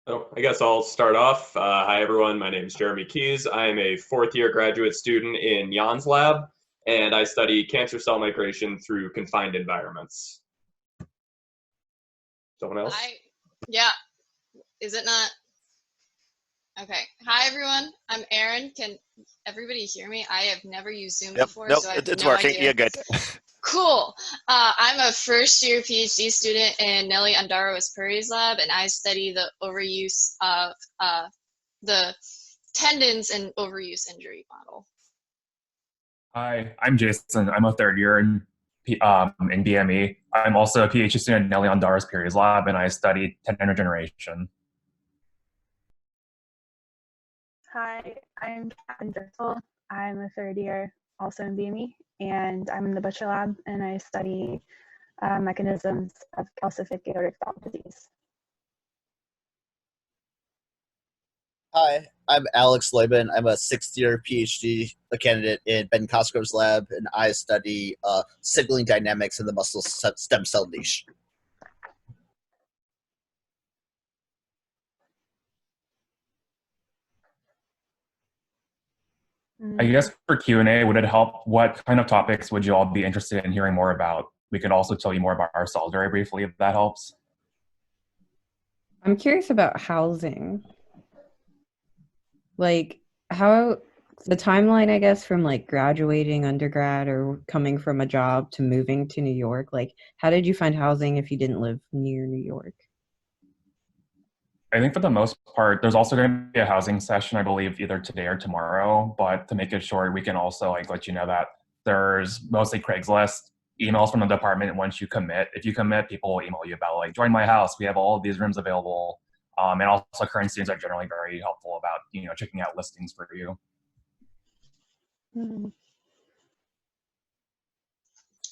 So I guess I'll start off. Hi, everyone. My name is Jeremy Keys. I am a fourth year graduate student in Jan's lab, and I study cancer cell migration through confined environments. Someone else? Yeah, is it not? Okay. Hi, everyone. I'm Erin. Can everybody hear me? I have never used Zoom before, Nope, so I have it's no working. idea. You're good. Cool. I'm a first-year PhD student in Nelly Andaro's lab, and I study the overuse of the tendons and overuse injury model. Hi, I'm Jason. I'm a third year in BME. I'm also a PhD student in Nelly Andaro's lab, and I study tendon regeneration. Hi, I'm Catherine Drexel. I'm a third year also in BME, and I'm in the Butcher lab, and I study mechanisms of calcific aortic valve disease. Hi, I'm Alex Leben. I'm a sixth-year PhD candidate in Ben Cosgrove's lab, and I study signaling dynamics in the muscle stem cell niche. I guess for Q&A, would it help? What kind of topics would you all be interested in hearing more about? We could also tell you more about ourselves very briefly, if that helps. I'm curious about housing. Like how the timeline, I guess, from like graduating undergrad or coming from a job to moving to New York. Like, how did you find housing if you didn't live near New York? I think for the most part, there's also going to be a housing session, I believe, either today or tomorrow. But to make it short, we can also let you know that there's mostly Craigslist emails from the department once you commit. If you commit, people will email you about join my house. We have all of these rooms available. And also current students are generally very helpful about, checking out listings for you.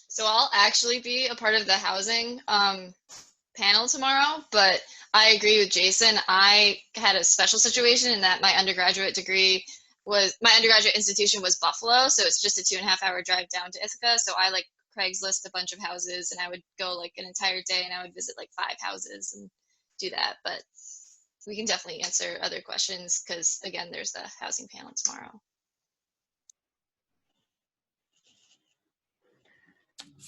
So I'll actually be a part of the housing panel tomorrow, but I agree with Jason. I had a special situation in that my undergraduate institution was Buffalo, so it's just a 2.5-hour drive down to Ithaca. So I Craigslist a bunch of houses, and I would go an entire day, and I would visit 5 houses and do that. But we can definitely answer other questions because again, there's the housing panel tomorrow.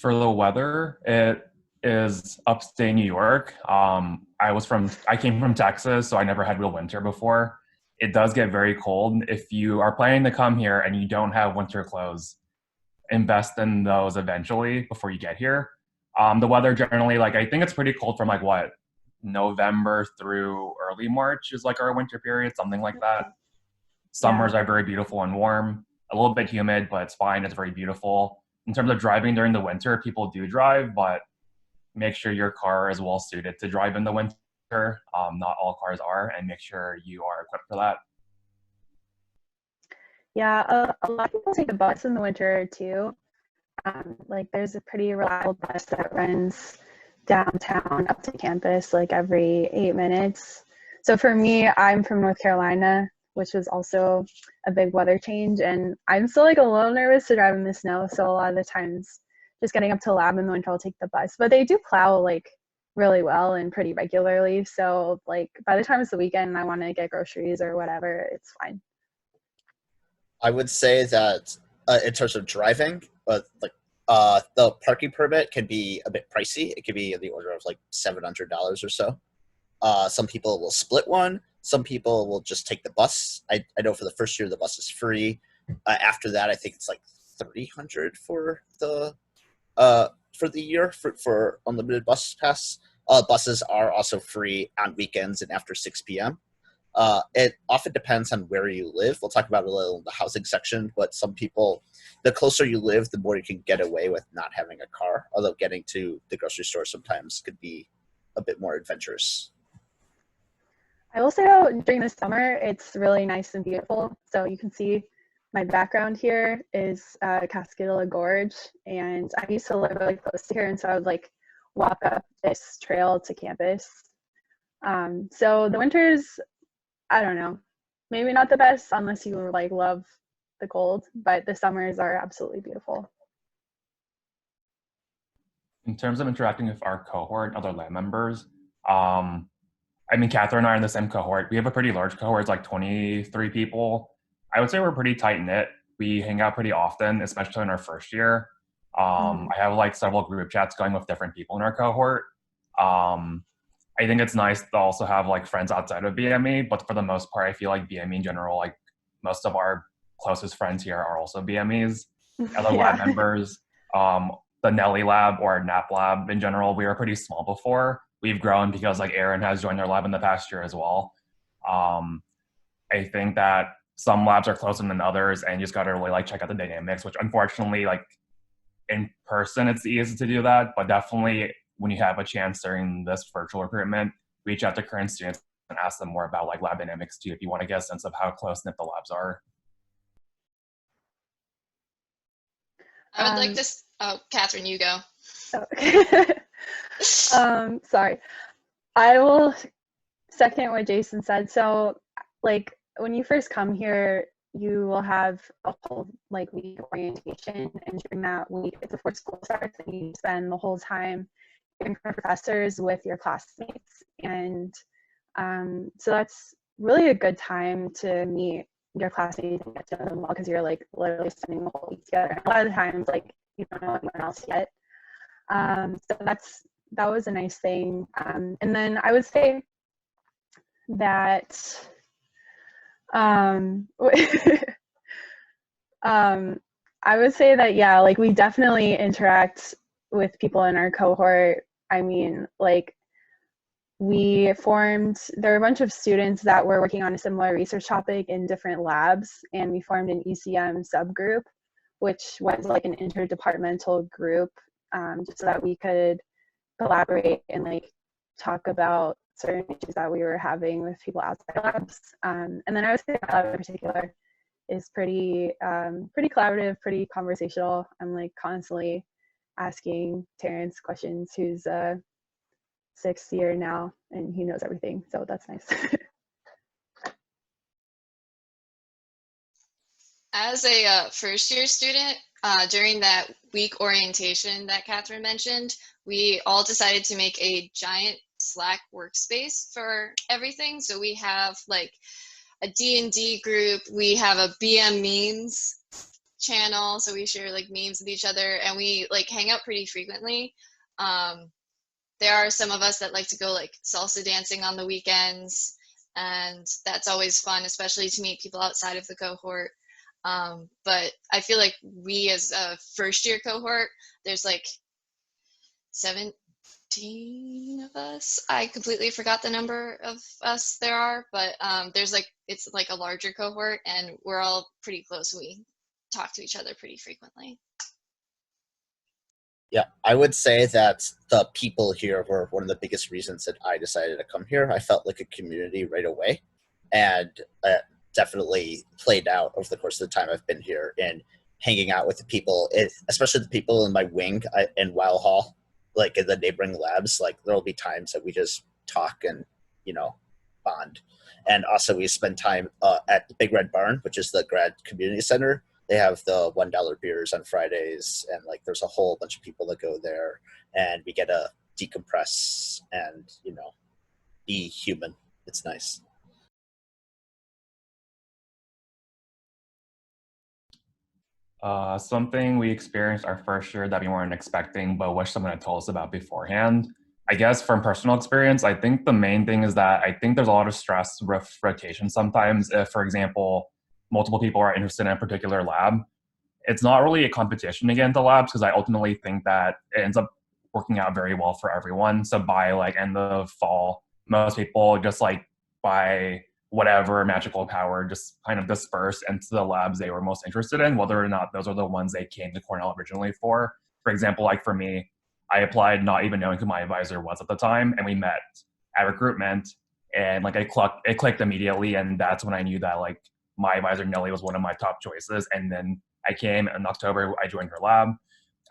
For the weather, it is upstate New York. I came from Texas, so I never had real winter before. It does get very cold. If you are planning to come here and you don't have winter clothes, invest in those eventually before you get here. The weather generally, I think it's pretty cold from November through early March is our winter period, something like that. Summers are very beautiful and warm, a little bit humid, but it's fine. It's very beautiful. In terms of driving during the winter, people do drive, but make sure your car is well suited to drive in the winter. Not all cars are, and make sure you are equipped for that. Yeah, a lot of people take the bus in the winter too. There's a pretty reliable bus that runs downtown up to campus every 8 minutes. So for me, I'm from North Carolina, which was also a big weather change, and I'm still a little nervous to drive in the snow. So a lot of the times just getting up to lab in the winter, I'll take the bus, but they do plow really well and pretty regularly. So by the time it's the weekend and I want to get groceries or whatever, it's fine. I would say that in terms of driving, the parking permit can be a bit pricey. It can be in the order of $700 or so. Some people will split one. Some people will just take the bus. I know for the first year the bus is free. After that, I think it's $300 for the year for unlimited bus pass. Buses are also free on weekends and after 6 p.m. It often depends on where you live. We'll talk about it a little in the housing section, but some people, the closer you live, the more you can get away with not having a car, although getting to the grocery store sometimes could be a bit more adventurous. I will say though, during the summer, it's really nice and beautiful. So you can see my background here is Cascadilla Gorge, and I used to live really close to here, and so I would walk up this trail to campus. So the winters, I don't know, maybe not the best unless you love the cold, but the summers are absolutely beautiful. In terms of interacting with our cohort, other lab members, I mean, Catherine and I are in the same cohort. We have a pretty large cohort, it's like 23 people. I would say we're pretty tight knit. We hang out pretty often, especially in our first year. I have like several group chats going with different people in our cohort. Um, I think it's nice to also have like friends outside of BME, but for the most part, I feel like BME in general, like most of our closest friends here are also BMEs. Other lab Yeah. members, the Nelly lab or NAP lab in general, we were pretty small before. We've grown because like Aaron has joined our lab in the past year as well. Um, I think that some labs are closer than others, and you just got to really like check out the dynamics, which unfortunately like in person it's easy to do that, but definitely when you have a chance during this virtual recruitment, reach out to current students and ask them more about like lab dynamics too, if you want to get a sense of how close knit the labs are. I would like to. Oh, Catherine, you go. Sorry. I will second what Jason said. So, like, when you first come here, you will have a whole like week of orientation, and during that week, it's before school starts, and you spend the whole time hearing from professors with your classmates, and so that's really a good time to meet your classmates and get to know them well, because you're like literally spending the whole week together. And a lot of the times, like, you don't know anyone else yet. So that was a nice thing. And then I would say that I would say that, yeah, like we definitely interact with people in our cohort. I mean, like there were a bunch of students that were working on a similar research topic in different labs, and we formed an ECM subgroup, which was like an interdepartmental group, just so that we could collaborate and like talk about certain issues that we were having with people outside labs. And then I would say my lab in particular is pretty collaborative, pretty conversational. I'm like constantly asking Terrence questions, who's sixth year now, and he knows everything, so that's nice. As a first year student, during that week orientation that Catherine mentioned, we all decided to make a giant Slack workspace for everything. So we have like a D&D group, we have a BM memes channel, so we share like memes with each other, and we like hang out pretty frequently. There are some of us that like to go like salsa dancing on the weekends, and that's always fun, especially to meet people outside of the cohort. But I feel like we as a first year cohort, there's like 17 of us. I completely forgot the number of us there are, but there's like, it's like a larger cohort, and we're all pretty close. We talk to each other pretty frequently. Yeah, I would say that the people here were one of the biggest reasons that I decided to come here. I felt like a community right away, and definitely played out over the course of the time I've been here and hanging out with the people, especially the people in my wing in Wow Hall, like in the neighboring labs. Like there'll be times that we just talk and, you know, bond. And also we spend time at the Big Red Barn, which is the grad community center. They have the $1 beers on Fridays, and like there's a whole bunch of people that go there, and we get to decompress and, you know, be human. It's nice. Something we experienced our first year that we weren't expecting, but wish someone had told us about beforehand. I guess from personal experience, I think the main thing is that I think there's a lot of stress with rotation sometimes. If, for example, multiple people are interested in a particular lab, it's not really a competition to get into labs, because I ultimately think that it ends up working out very well for everyone. So by like end of fall, most people just like by whatever magical power just kind of disperse into the labs they were most interested in, whether or not those are the ones they came to Cornell originally for. For example, like for me, I applied not even knowing who my advisor was at the time, and we met at recruitment, and like it clicked immediately, and that's when I knew that like my advisor Nelly was one of my top choices. And then I came in October, I joined her lab.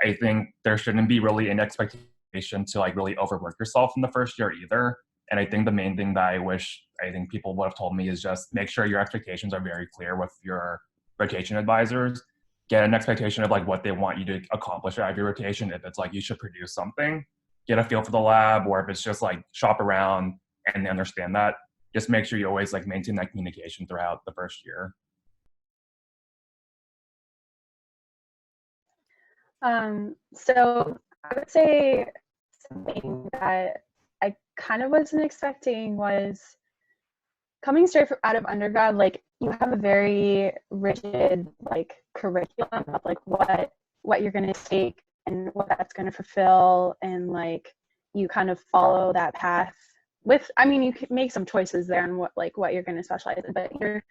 I think there shouldn't be really an expectation to like really overwork yourself in the first year either. And I think the main thing that I think people would have told me is just make sure your expectations are very clear with your rotation advisors. Get an expectation of like what they want you to accomplish out of your rotation. If it's like you should produce something, get a feel for the lab, or if it's just like shop around and they understand that. Just make sure you always like maintain that communication throughout the first year. So I would say something that I kind of wasn't expecting was coming straight out of undergrad. Like, you have a very rigid like curriculum of like what you're going to take and what that's going to fulfill, and like you kind of follow that path with, I mean, you can make some choices there on what you're going to specialize in, but you're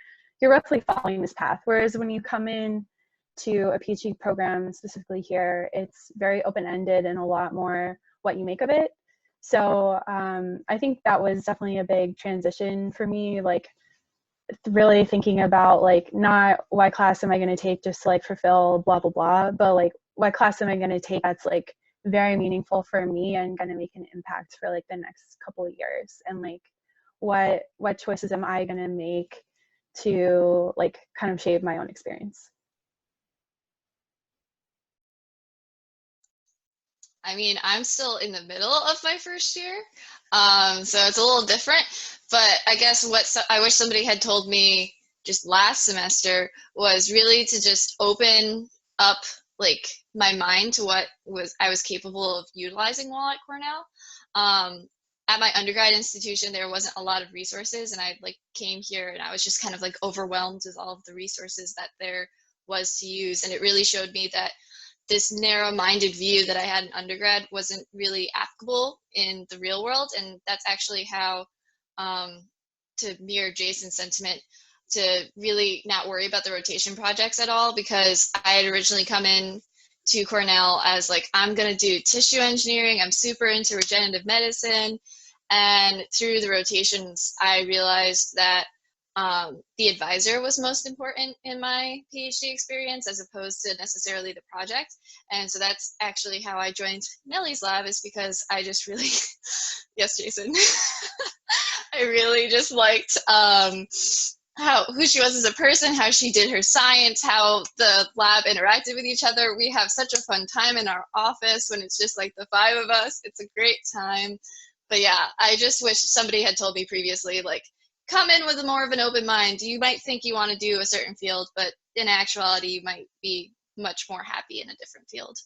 roughly following this path. Whereas when you come in to a PhD program, specifically here, it's very open-ended and a lot more what you make of it. So I think that was definitely a big transition for me, like really thinking about like not what class am I going to take just to like fulfill blah blah blah, but like what class am I going to take that's like very meaningful for me and going to make an impact for like the next couple of years, and like what choices am I going to make to like kind of shape my own experience. I mean, I'm still in the middle of my first year, so it's a little different. But I guess I wish somebody had told me just last semester was really to just open up like my mind to what I was capable of utilizing while at Cornell. At my undergrad institution, there wasn't a lot of resources, and I like came here and I was just kind of like overwhelmed with all of the resources that there was to use, and it really showed me that this narrow-minded view that I had in undergrad wasn't really applicable in the real world. And that's actually how, to mirror Jason's sentiment, to really not worry about the rotation projects at all, because I had originally come in to Cornell as like, I'm going to do tissue engineering. I'm super into regenerative medicine. And through the rotations, I realized that the advisor was most important in my PhD experience as opposed to necessarily the project. And so that's actually how I joined Nellie's lab, is because I just really, yes, Jason, I really just liked who she was as a person, how she did her science, how the lab interacted with each other. We have such a fun time in our office when it's just like the five of us. It's a great time. But yeah, I just wish somebody had told me previously, like, come in with more of an open mind. You might think you want to do a certain field, but in actuality, you might be much more happy in a different field.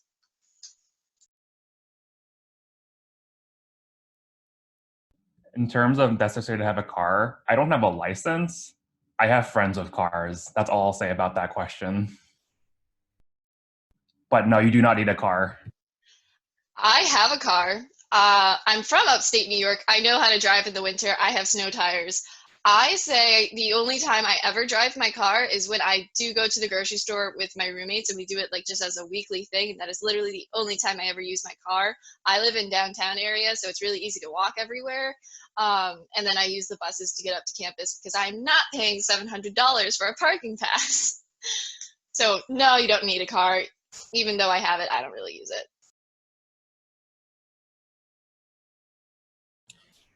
In terms of necessary to have a car, I don't have a license. I have friends with cars. That's all I'll say about that question. But no, you do not need a car. I have a car. I'm from upstate New York. I know how to drive in the winter. I have snow tires. I say the only time I ever drive my car is when I do go to the grocery store with my roommates, and we do it like just as a weekly thing. And that is literally the only time I ever use my car. I live in downtown area, so it's really easy to walk everywhere. And then I use the buses to get up to campus because I'm not paying $700 for a parking pass. So no, you don't need a car. Even though I have it, I don't really use it.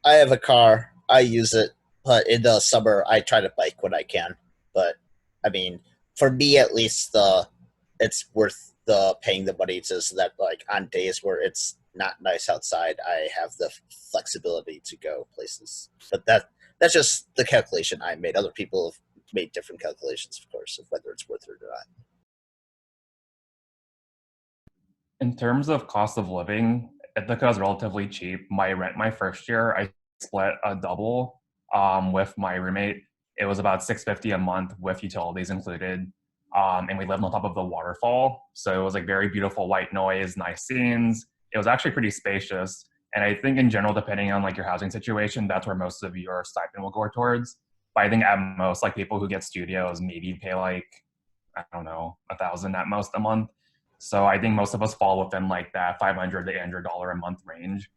I have a car. I use it, but in the summer I try to bike when I can. But I mean, for me at least, it's worth the paying the money so that like on days where it's not nice outside, I have the flexibility to go places. But that's just the calculation I made. Other people have made different calculations, of course, of whether it's worth it or not. In terms of cost of living, Ithaca is relatively cheap. My rent my first year, I split a double with my roommate. It was about $650 a month with utilities included. And we lived on top of the waterfall. So it was like very beautiful white noise, nice scenes. It was actually pretty spacious. And I think in general, depending on like your housing situation, that's where most of your stipend will go towards. But I think at most, like people who get studios maybe pay like, I don't know, $1,000 at most a month. So I think most of us fall within like that $500 to $800 a month range.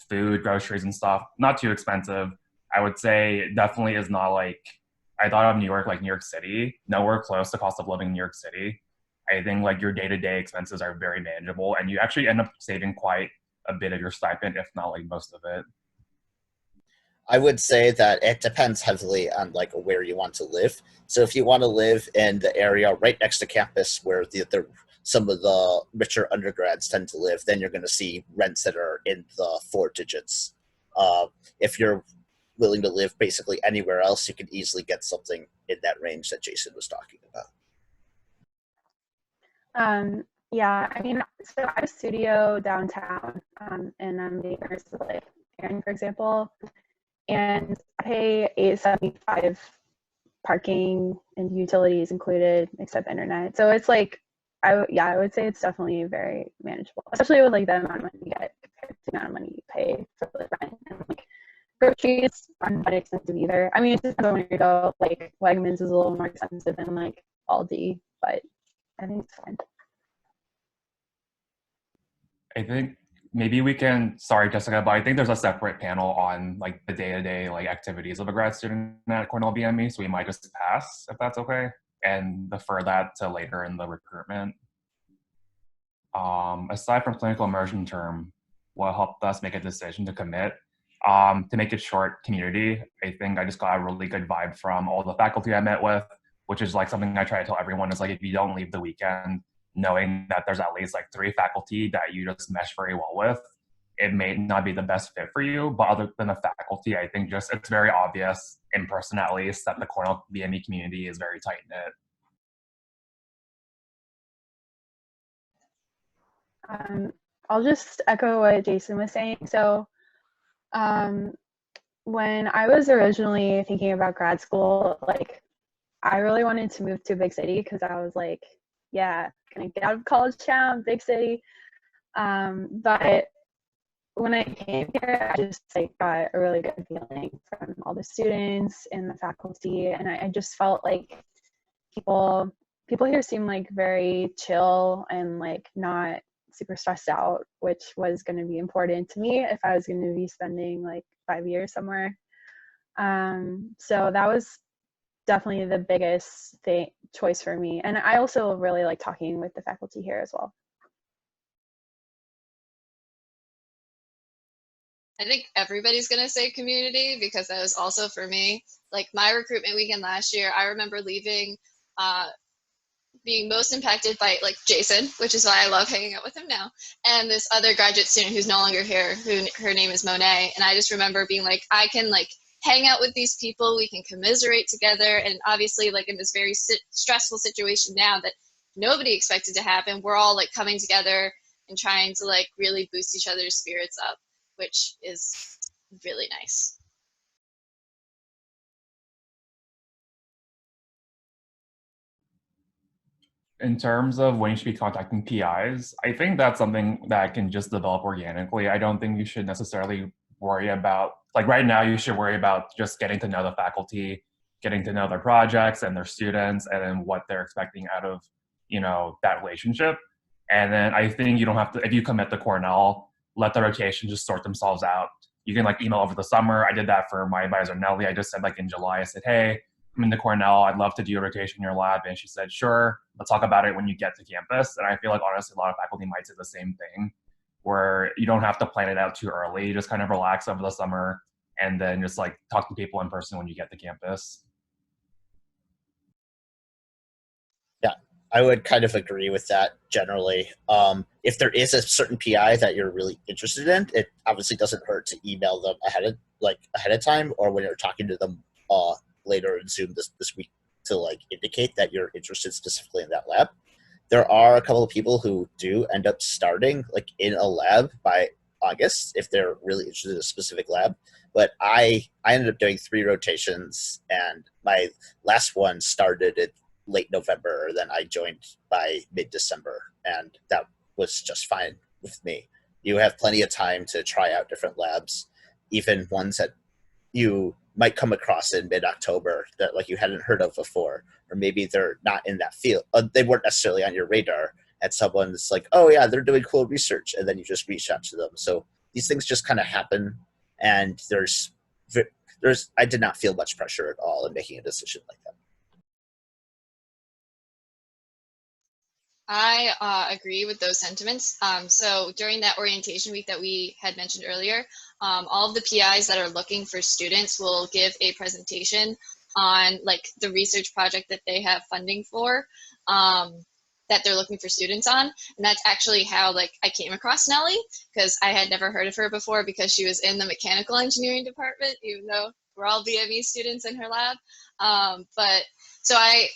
Food, groceries and stuff, not too expensive. I would say it definitely is not like, I thought of New York like New York City, nowhere close to cost of living in New York City. I think like your day-to-day expenses are very manageable and you actually end up saving quite a bit of your stipend, if not like most of it. I would say that it depends heavily on like where you want to live. So if you want to live in the area right next to campus where some of the richer undergrads tend to live, then you're going to see rents that are in the 4 digits. If you're willing to live basically anywhere else, you can easily get something in that range that Jason was talking about. Yeah, I mean, so I have a studio downtown, and I'm neighbors with like Aaron, for example, and I pay $8.75 parking and utilities included, except internet. So it's like, I would say it's definitely very manageable, especially with like the amount of money you get compared to the amount of money you pay for the rent. And like groceries aren't that expensive either. I mean, it depends on where you go. Like Wegmans is a little more expensive than like Aldi, but I think it's fine. I think maybe we can, sorry, Jessica, but I think there's a separate panel on like the day-to-day like activities of a grad student at Cornell BME, so we might just pass if that's okay and defer that to later in the recruitment. Aside from clinical immersion term, what helped us make a decision to commit? To make it short, community. I think I just got a really good vibe from all the faculty I met with, which is like something I try to tell everyone is like, if you don't leave the weekend knowing that there's at least like 3 faculty that you just mesh very well with, it may not be the best fit for you, but other than the faculty, I think just it's very obvious, in person at least, that the Cornell BME community is very tight-knit. I'll just echo what Jason was saying. So when I was originally thinking about grad school, like I really wanted to move to a big city because I was like, yeah, gonna get out of college town, big city. But when I came here, I just like got a really good feeling from all the students and the faculty, and I just felt like people here seem like very chill and like not super stressed out, which was going to be important to me if I was going to be spending like 5 years somewhere. So that was definitely the biggest choice for me, and I also really like talking with the faculty here as well. I think everybody's going to say community because that was also for me. Like my recruitment weekend last year, I remember leaving being most impacted by like Jason, which is why I love hanging out with him now, and this other graduate student who's no longer here, who her name is Monet. And I just remember being like, I can like hang out with these people, we can commiserate together. And obviously like in this very stressful situation now that nobody expected to happen, we're all like coming together and trying to like really boost each other's spirits up, which is really nice. In terms of when you should be contacting PIs, I think that's something that can just develop organically. I don't think you should necessarily worry about, like right now, you should worry about just getting to know the faculty, getting to know their projects and their students, and then what they're expecting out of, you know, that relationship. And then I think you don't have to, if you commit to Cornell, let the rotation just sort themselves out. You can like email over the summer. I did that for my advisor, Nelly. I just said like in July, I said, hey, I'm into Cornell. I'd love to do a rotation in your lab. And she said, sure, let's talk about it when you get to campus. And I feel like honestly, a lot of faculty might say the same thing, where you don't have to plan it out too early. You just kind of relax over the summer and then just like talk to people in person when you get to campus. Yeah, I would kind of agree with that generally. If there is a certain PI that you're really interested in, it obviously doesn't hurt to email them ahead of time, or when you're talking to them later in Zoom this week to like indicate that you're interested specifically in that lab. There are a couple of people who do end up starting like in a lab by August if they're really interested in a specific lab. But I ended up doing 3 rotations, and my last one started in late November. Then I joined by mid-December, and that was just fine with me. You have plenty of time to try out different labs, even ones that you might come across in mid-October that like you hadn't heard of before, or maybe they're not in that field. They weren't necessarily on your radar, and someone's like, oh yeah, they're doing cool research, and then you just reach out to them. So these things just kind of happen, and I did not feel much pressure at all in making a decision like that. I agree with those sentiments. So during that orientation week that we had mentioned earlier, all of the PIs that are looking for students will give a presentation on like the research project that they have funding for, that they're looking for students on. And that's actually how like I came across Nellie, because I had never heard of her before because she was in the mechanical engineering department, even though we're all BME students in her lab. But so I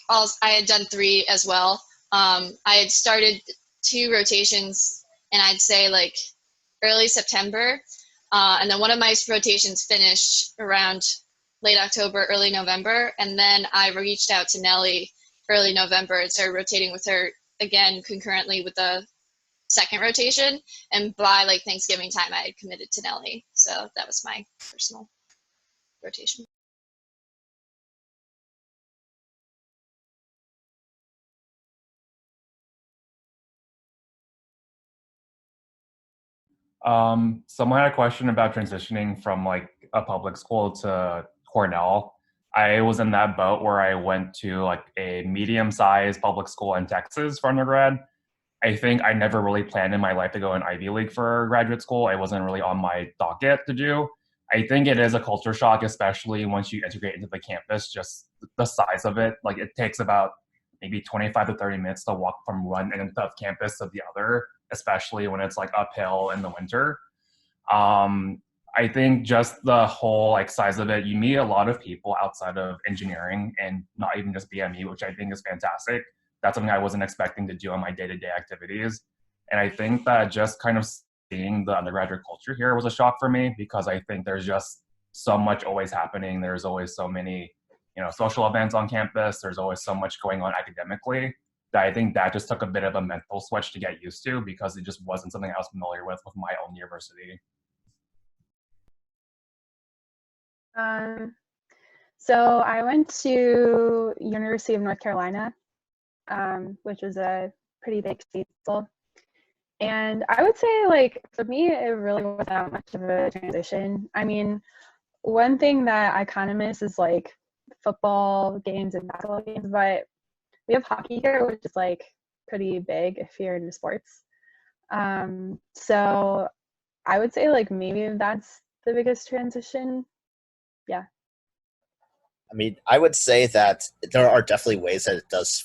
had done 3 as well. I had started 2 rotations, and I'd say like early September, and then one of my rotations finished around late October, early November, and then I reached out to Nellie early November and started rotating with her again concurrently with the second rotation, and by like Thanksgiving time I had committed to Nellie, so that was my personal rotation. Someone had a question about transitioning from like a public school to Cornell. I was in that boat where I went to like a medium-sized public school in Texas for undergrad. I think I never really planned in my life to go in Ivy League for graduate school. It wasn't really on my docket to do. I think it is a culture shock, especially once you integrate into the campus, just the size of it. Like it takes about maybe 25 to 30 minutes to walk from one end of campus to the other, especially when it's like uphill in the winter. I think just the whole like size of it, you meet a lot of people outside of engineering and not even just BME, which I think is fantastic. That's something I wasn't expecting to do on my day-to-day activities. And I think that just kind of seeing the undergraduate culture here was a shock for me, because I think there's just so much always happening. There's always so many, social events on campus. There's always so much going on academically that I think that just took a bit of a mental switch to get used to, because it just wasn't something I was familiar with my own university. So I went to University of North Carolina, which was a pretty big state school. And I would say, like, for me, it really wasn't that much of a transition. I mean, one thing that I kind of miss is, like, football games and basketball games, but we have hockey here, which is, like, pretty big if you're into sports. So I would say, like, maybe that's the biggest transition. Yeah. I mean, I would say that there are definitely ways that it does.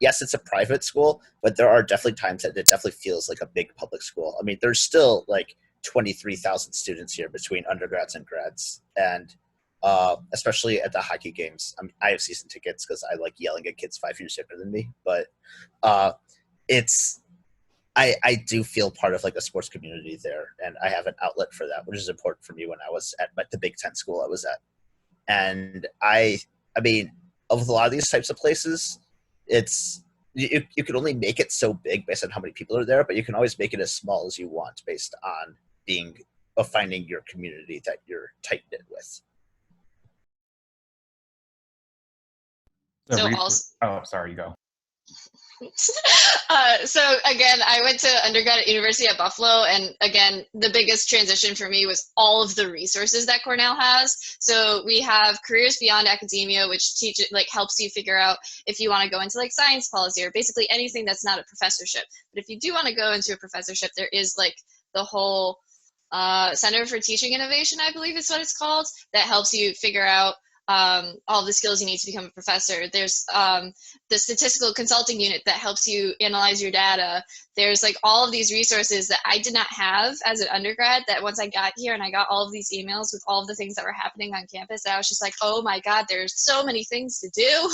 Yes, it's a private school, but there are definitely times that it definitely feels like a big public school. I mean, there's still like 23,000 students here between undergrads and grads, and especially at the hockey games. I mean, I have season tickets because I like yelling at kids 5 years younger than me. But I do feel part of like a sports community there, and I have an outlet for that, which is important for me when I was at the Big Ten school I was at. And I mean, of a lot of these types of places, it's you can only make it so big based on how many people are there, but you can always make it as small as you want based on finding your community that you're tight knit with. Sorry, you go. So again, I went to undergrad at University at Buffalo, and again, the biggest transition for me was all of the resources that Cornell has. So we have Careers Beyond Academia, which helps you figure out if you want to go into like science policy or basically anything that's not a professorship. But if you do want to go into a professorship, there is like the whole Center for Teaching Innovation, I believe is what it's called, that helps you figure out all the skills you need to become a professor. There's the statistical consulting unit that helps you analyze your data. There's like all of these resources that I did not have as an undergrad, that once I got here and I got all of these emails with all of the things that were happening on campus, I was just like, oh my God, there's so many things to do.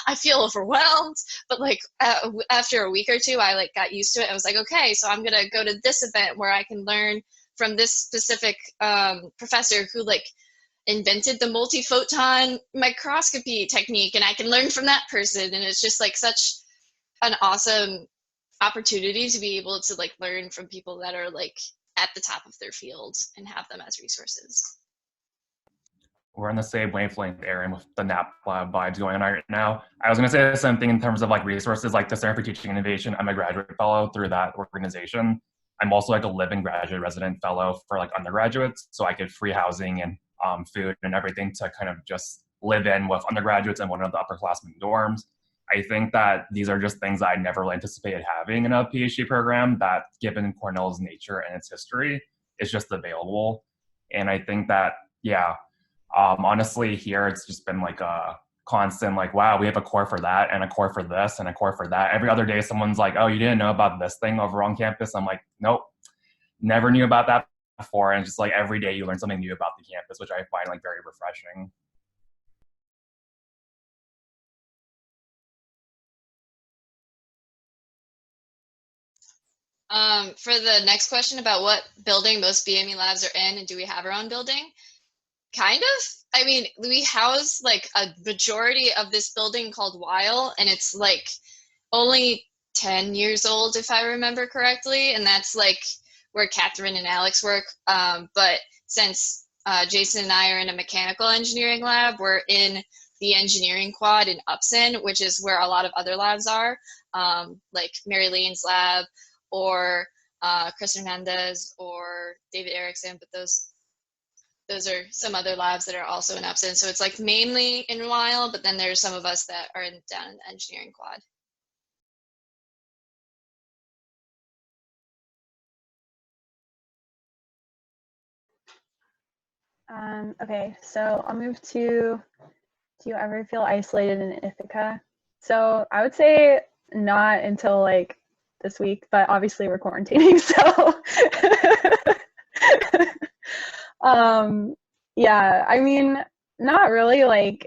I feel overwhelmed. But like after a week or two, I like got used to it. I was like, okay, so I'm gonna go to this event where I can learn from this specific professor who like invented the multiphoton microscopy technique, and I can learn from that person. And it's just like such an awesome opportunity to be able to like learn from people that are like at the top of their field and have them as resources. We're in the same wavelength, Aaron, with the NAP lab vibes going on right now. I was going to say the same thing in terms of like resources, like the Center for Teaching Innovation. I'm a graduate fellow through that organization. I'm also like a live-in graduate resident fellow for like undergraduates, so I get free housing and food and everything to kind of just live in with undergraduates in one of the upperclassmen dorms. I think that these are just things I never really anticipated having in a PhD program, that given Cornell's nature and its history, is just available. And I think that, honestly here, it's just been like a constant, like, wow, we have a core for that and a core for this and a core for that. Every other day, someone's like, oh, you didn't know about this thing over on campus? I'm like, nope, never knew about that for, and just like every day you learn something new about the campus, which I find like very refreshing. For the next question about what building most BME labs are in and do we have our own building? Kind of. I mean, we house like a majority of this building called Weil, and it's like only 10 years old, if I remember correctly. And that's like where Catherine and Alex work. But since Jason and I are in a mechanical engineering lab, we're in the engineering quad in Upson, which is where a lot of other labs are, like Mary Lane's lab or Chris Hernandez or David Erickson, but those are some other labs that are also in Upson. So it's like mainly in Weil, but then there's some of us that are down in the engineering quad. Okay, so I'll move to, do you ever feel isolated in Ithaca? So I would say not until like this week, but obviously we're quarantining, so yeah, I mean, not really. Like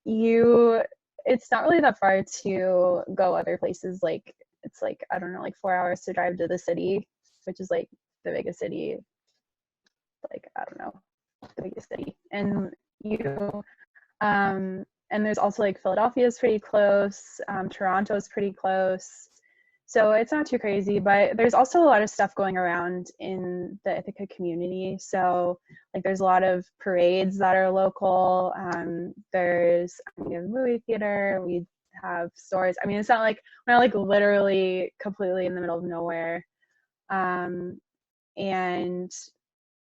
it's not really that far to go other places. Like it's like, I don't know, like 4 hours to drive to the city, which is like the biggest city, like I don't know, the biggest city. And there's also like Philadelphia is pretty close, Toronto is pretty close, so it's not too crazy. But there's also a lot of stuff going around in the Ithaca community. So like there's a lot of parades that are local. There's, I mean, a movie theater, we have stores. I mean, it's not like we're not like literally completely in the middle of nowhere. And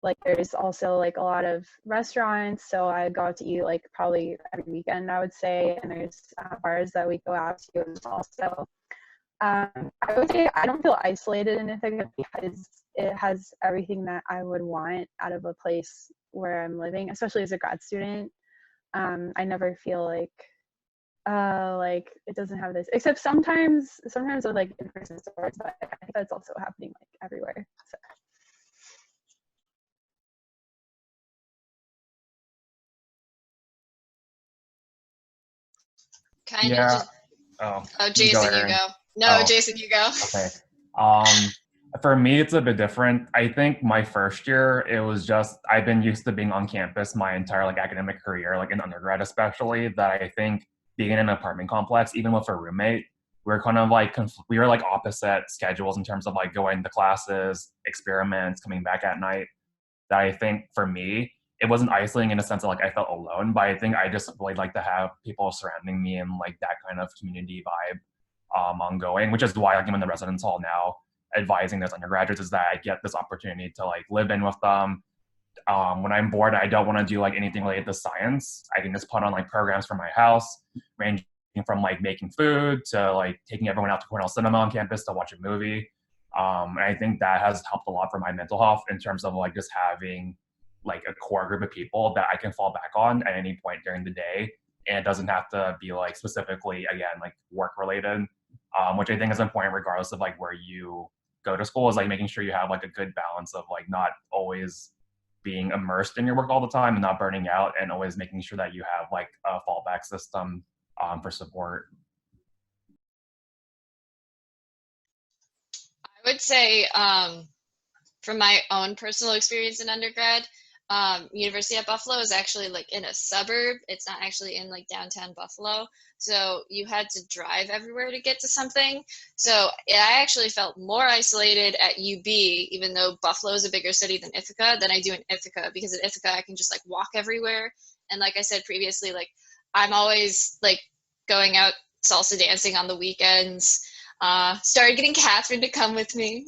like there's also like a lot of restaurants, so I go out to eat like probably every weekend, I would say, and there's bars that we go out to as well. So I would say I don't feel isolated in Ithaca because it has everything that I would want out of a place where I'm living, especially as a grad student. I never feel like it doesn't have this, except sometimes with like in-person stores, but I think that's also happening like everywhere. So. Kind of Yeah. just. Oh, Jason, you go. No, Oh. Jason, you go. Okay. For me, it's a bit different. I think my first year, it was just, I've been used to being on campus my entire like academic career, like in undergrad especially, that I think being in an apartment complex, even with a roommate, we're kind of like, we were like opposite schedules in terms of like going to classes, experiments, coming back at night. That I think for me, it wasn't isolating in a sense of like I felt alone, but I think I just really like to have people surrounding me and like that kind of community vibe ongoing, which is why like, I'm in the residence hall now advising those undergraduates, is that I get this opportunity to like live in with them. When I'm bored, I don't want to do like anything related to science. I can just put on like programs from my house, ranging from like making food to like taking everyone out to Cornell Cinema on campus to watch a movie. And I think that has helped a lot for my mental health in terms of like just having like a core group of people that I can fall back on at any point during the day. And it doesn't have to be like specifically, again, like work related, which I think is important regardless of like where you go to school, is like making sure you have like a good balance of like not always being immersed in your work all the time and not burning out, and always making sure that you have like a fallback system for support. I would say from my own personal experience in undergrad, University at Buffalo is actually like in a suburb. It's not actually in like downtown Buffalo. So you had to drive everywhere to get to something. So I actually felt more isolated at UB, even though Buffalo is a bigger city than Ithaca, than I do in Ithaca, because in Ithaca I can just like walk everywhere. And like I said previously, like I'm always like going out salsa dancing on the weekends. Started getting Catherine to come with me.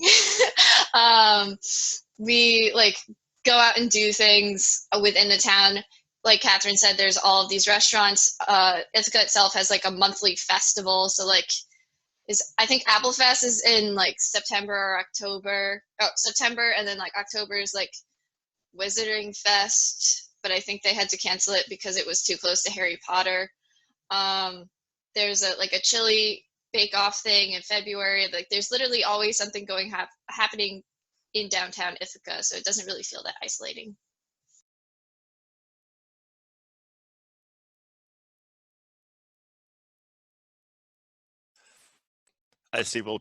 We like go out and do things within the town. Like Catherine said, there's all of these restaurants. Ithaca itself has like a monthly festival. So like I think Apple Fest is in like September or October. Oh, September, and then like October is like Wizarding Fest, but I think they had to cancel it because it was too close to Harry Potter. There's a chili bake-off thing in February. Like there's literally always something happening in downtown Ithaca, so it doesn't really feel that isolating. I see. Well,